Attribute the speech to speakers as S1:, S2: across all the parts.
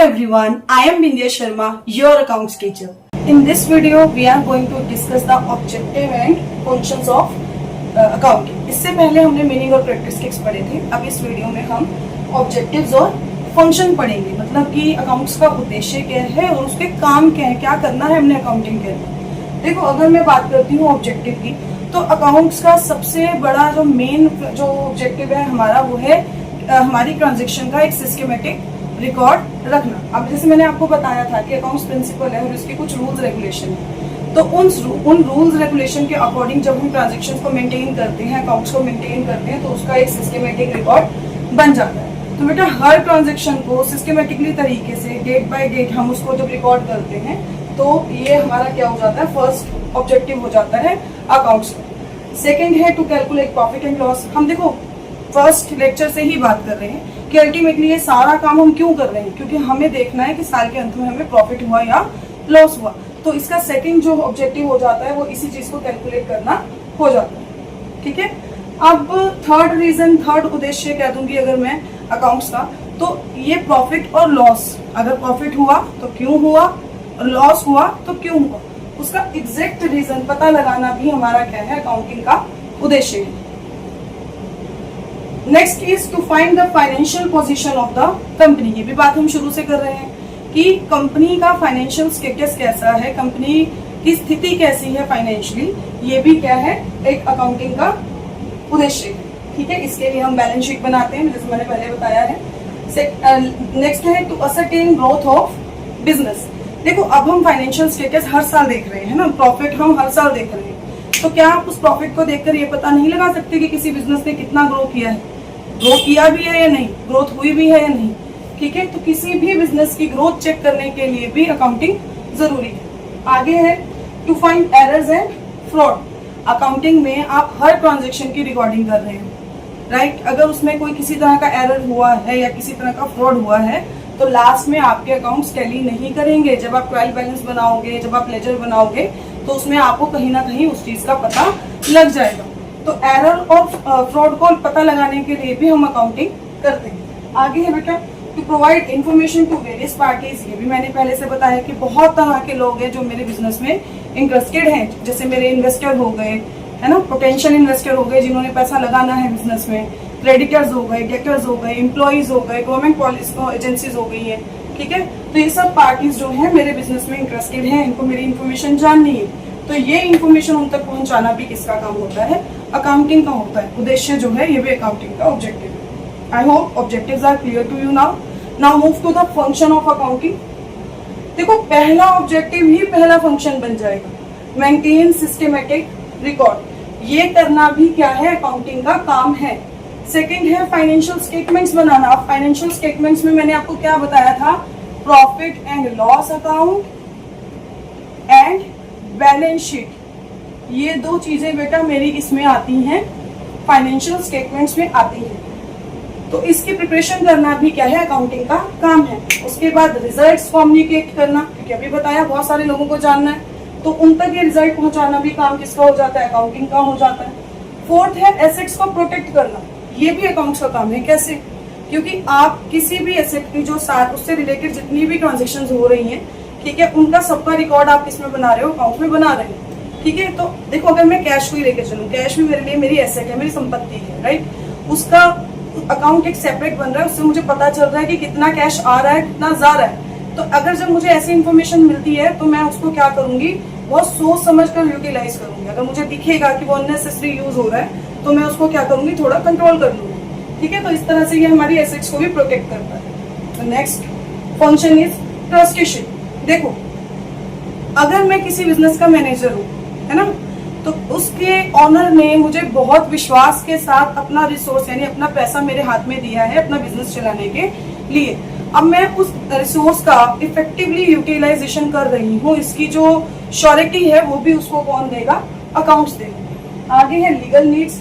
S1: everyone, I am Bindya Sharma, your accounts teacher. In this video, we are going to discuss the objective and functions of accounting. इससे पहले हमने meaning और characteristics पढ़े थे। अब इस वीडियो में हम ऑब्जेक्टिव्स और फंक्शन पढ़ेंगे, मतलब कि अकाउंट्स का उद्देश्य क्या है और उसके काम क्या है, क्या करना है हमने अकाउंटिंग के अंदर। देखो, अगर मैं बात करती हूँ ऑब्जेक्टिव की, तो अकाउंट्स का सबसे बड़ा जो मेन जो ऑब्जेक्टिव है हमारा, वो है हमारी ट्रांजेक्शन का एक सिस्टमेटिक रिकॉर्ड रखना। अब जैसे मैंने आपको बताया था कि अकाउंट्स प्रिंसिपल है और इसके कुछ रूल्स रेगुलेशन है, तो उन रूल्स रेगुलेशन के अकॉर्डिंग जब हम ट्रांजेक्शन को मेंटेन करते हैं, अकाउंट्स को मेंटेन करते हैं, तो उसका एक सिस्टमेटिक रिकॉर्ड बन जाता है। तो बेटा, हर ट्रांजेक्शन को सिस्टमेटिकली तरीके से डेट बाय डेट हम उसको जब रिकॉर्ड करते हैं, तो ये हमारा क्या हो जाता है, फर्स्ट ऑब्जेक्टिव हो जाता है अकाउंट्स का। सेकेंड है to calculate profit and loss. हम देखो फर्स्ट लेक्चर से ही बात कर रहे हैं कि अल्टीमेटली ये सारा काम हम क्यों कर रहे हैं, क्योंकि हमें देखना है कि साल के अंत में हमें प्रॉफिट हुआ या लॉस हुआ। तो इसका सेकंड जो ऑब्जेक्टिव हो जाता है वो इसी चीज को कैलकुलेट करना हो जाता है। ठीक है, अब थर्ड उद्देश्य कह दूंगी अगर मैं अकाउंट्स का, तो ये प्रॉफिट और लॉस, अगर प्रॉफिट हुआ तो क्यों हुआ और लॉस हुआ तो क्यों हुआ, उसका एग्जैक्ट रीजन पता लगाना भी हमारा क्या है, अकाउंटिंग का उद्देश्य है। Next is to find the financial position of the company. ये भी बात हम शुरू से कर रहे हैं कि कंपनी का फाइनेंशियल स्टेटस कैसा है, कंपनी की स्थिति कैसी है फाइनेंशियली, ये भी क्या है, एक अकाउंटिंग का उद्देश्य है। ठीक है, इसके लिए हम बैलेंस शीट बनाते हैं, जैसे मैंने पहले बताया है। नेक्स्ट है to ascertain growth of business. देखो, अब हम फाइनेंशियल स्टेटस हर साल देख रहे हैं ना, प्रॉफिट हम हर साल देख रहे हैं, तो क्या आप उस प्रॉफिट को देखकर ये पता नहीं लगा सकते कि किसी बिजनेस ने कितना ग्रो किया है, ग्रो किया भी है या नहीं, ग्रोथ हुई भी है या नहीं। ठीक है, तो किसी भी बिजनेस की ग्रोथ चेक करने के लिए भी अकाउंटिंग जरूरी है। आगे है to find errors and fraud. Accounting में आप हर ट्रांजेक्शन की रिकॉर्डिंग कर रहे हैं, राइट। अगर उसमें कोई किसी तरह का एरर हुआ है या किसी तरह का फ्रॉड हुआ है, तो लास्ट में आपके अकाउंट्स टैली नहीं करेंगे। जब आप ट्रायल बैलेंस बनाओगे, जब आप लेजर बनाओगे, तो उसमें आपको कहीं ना कहीं उस चीज का पता लग जाएगा। तो एरर और फ्रॉड को पता लगाने के लिए भी हम अकाउंटिंग करते हैं। आगे है बेटा to provide information to various parties. ये भी मैंने पहले से बताया कि बहुत तरह के लोग हैं जो मेरे बिजनेस में इंटरेस्टेड हैं। जैसे मेरे इन्वेस्टर हो गए, है ना, पोटेंशियल इन्वेस्टर हो गए जिन्होंने पैसा लगाना है बिजनेस में, क्रेडिटर्स हो गए, डेटर्स हो गए, एम्प्लॉइज हो गए, गवर्नमेंट पॉलिसी एजेंसीज हो गई है। ठीक है, तो ये सब पार्टीज जो है मेरे बिजनेस में इंटरेस्टेड है, इनको मेरी इन्फॉर्मेशन जाननी है। तो ये इन्फॉर्मेशन उन तक पहुंचाना भी किसका काम होता है, अकाउंटिंग का होता है। उद्देश्य जो है ये भी अकाउंटिंग का ऑब्जेक्टिव है। I hope objectives are clear to you now move to the function of accounting. देखो, पहला ऑब्जेक्टिव ही पहला फंक्शन बन जाएगा, मेंटेन सिस्टमेटिक रिकॉर्ड। ये करना भी क्या है, अकाउंटिंग का काम है। सेकंड है फाइनेंशियल स्टेटमेंट्स बनाना। अब फाइनेंशियल स्टेटमेंट्स में मैंने आपको क्या बताया था, profit and loss account and balance sheet. ये दो चीजें बेटा मेरी इसमें आती हैं, फाइनेंशियल स्टेटमेंट्स में आती हैं। तो इसकी प्रिपरेशन करना भी क्या है, अकाउंटिंग का काम है। उसके बाद रिजल्ट्स कम्युनिकेट करना, क्योंकि अभी बताया बहुत सारे लोगों को जानना है, तो उन तक ये रिजल्ट पहुंचाना भी काम किसका हो जाता है, अकाउंटिंग का हो जाता है। फोर्थ है एसेट्स को प्रोटेक्ट करना। ये भी अकाउंट्स का काम है। कैसे, क्योंकि आप किसी भी एसेट की जो साथ उससे रिलेटेड जितनी भी ट्रांजेक्शन हो रही हैं, ठीक है, उनका सबका रिकॉर्ड आप किसमें बना रहे हो, अकाउंट में बना रहे हो। ठीक है, तो देखो, अगर मैं कैश को ही लेकर चलूं, कैश भी मेरे लिए मेरी एसेट है, मेरी संपत्ति है, राइट। उसका अकाउंट एक सेपरेट बन रहा है, उससे मुझे पता चल रहा है कि कितना कैश आ रहा है, कितना जा रहा है। तो अगर जब मुझे ऐसी इन्फॉर्मेशन मिलती है, तो मैं उसको क्या करूंगी, बहुत सोच समझ कर यूटिलाइज करूंगी। अगर मुझे दिखेगा कि वो अननेसेसरी यूज हो रहा है, तो मैं उसको क्या करूंगी, थोड़ा कंट्रोल कर लूंगी। ठीक है, तो इस तरह से ये हमारी एसेट्स को भी प्रोटेक्ट करता है। नेक्स्ट फंक्शन इज ट्रस्टेशन। देखो, अगर मैं किसी बिजनेस का मैनेजर हूँ, है ना, तो उसके ऑनर ने मुझे बहुत विश्वास के साथ अपना रिसोर्स यानी अपना पैसा मेरे हाथ में दिया है अपना बिजनेस चलाने के लिए। अब मैं उस रिसोर्स का इफेक्टिवली यूटिलाइजेशन कर रही हूँ, इसकी जो श्योरिटी है वो भी उसको कौन देगा, अकाउंट्स देगा। आगे है लीगल नीड्स।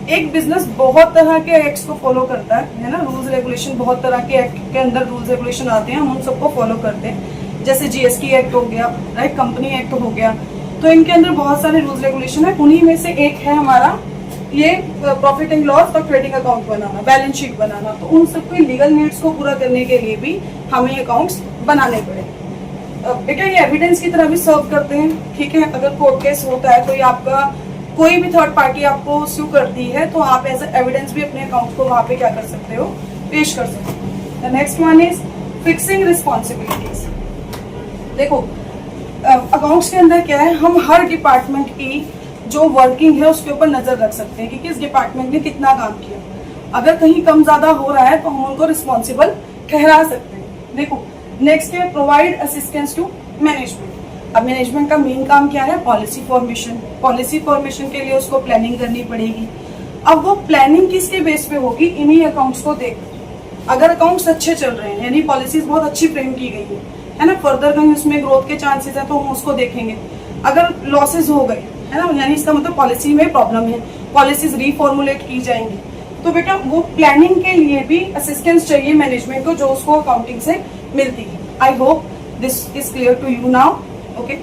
S1: एक बिजनेस बहुत तरह के एक्ट्स को फॉलो करता है ना, रूल्स रेगुलेशन, बहुत तरह के एक्ट के अंदर रूल्स रेगुलेशन आते हैं, हम उन सबको फॉलो करते हैं। जैसे जीएसटी एक्ट हो गया, राइट, कंपनी एक्ट हो गया, तो इनके अंदर बहुत सारे रूल्स रेगुलेशन है। उन्हीं में से एक है हमारा ये प्रॉफिट एंड लॉस और ट्रेडिंग अकाउंट बनाना, बैलेंस शीट बनाना, तो उन सबकी लीगल नीड्स को पूरा करने के लिए भी हमें अकाउंट्स बनाने पड़े। बेटा ये एविडेंस की तरह भी सर्व करते हैं, ठीक है। अगर कोर्ट केस होता है तो ये आपका कोई भी थर्ड पार्टी आपको सू करती है तो आप एज एविडेंस भी अपने अकाउंट को वहां पे क्या कर सकते हो, पेश कर सकते हो। The next one is fixing responsibilities. देखो अकाउंट्स के अंदर क्या है, हम हर डिपार्टमेंट की जो वर्किंग है उसके ऊपर नजर रख सकते हैं कि किस डिपार्टमेंट ने कितना काम किया। अगर कहीं कम ज्यादा हो रहा है तो हम उनको रिस्पॉन्सिबल ठहरा सकते हैं। देखो नेक्स्ट है प्रोवाइड असिस्टेंस टू मैनेजमेंट। अब मैनेजमेंट का मेन काम क्या है, पॉलिसी फॉर्मेशन। पॉलिसी फॉर्मेशन के लिए उसको प्लानिंग करनी पड़ेगी। अब वो प्लानिंग किसके बेस पे होगी, इन्हीं अकाउंट्स को देख। अगर अकाउंट्स अच्छे चल रहे हैं यानी पॉलिसीज बहुत अच्छी फ्रेम की गई है ना, फर्दर कहीं उसमें ग्रोथ के चांसेस है तो हम उसको देखेंगे। अगर लॉसेज हो गए है ना, यानी इसका मतलब पॉलिसी में प्रॉब्लम है, पॉलिसीज रीफॉर्मुलेट की जाएंगी, तो बेटा वो प्लानिंग के लिए भी असिस्टेंस चाहिए मैनेजमेंट को, जो उसको अकाउंटिंग से मिलती है। I hope this is clear to you now. Okay.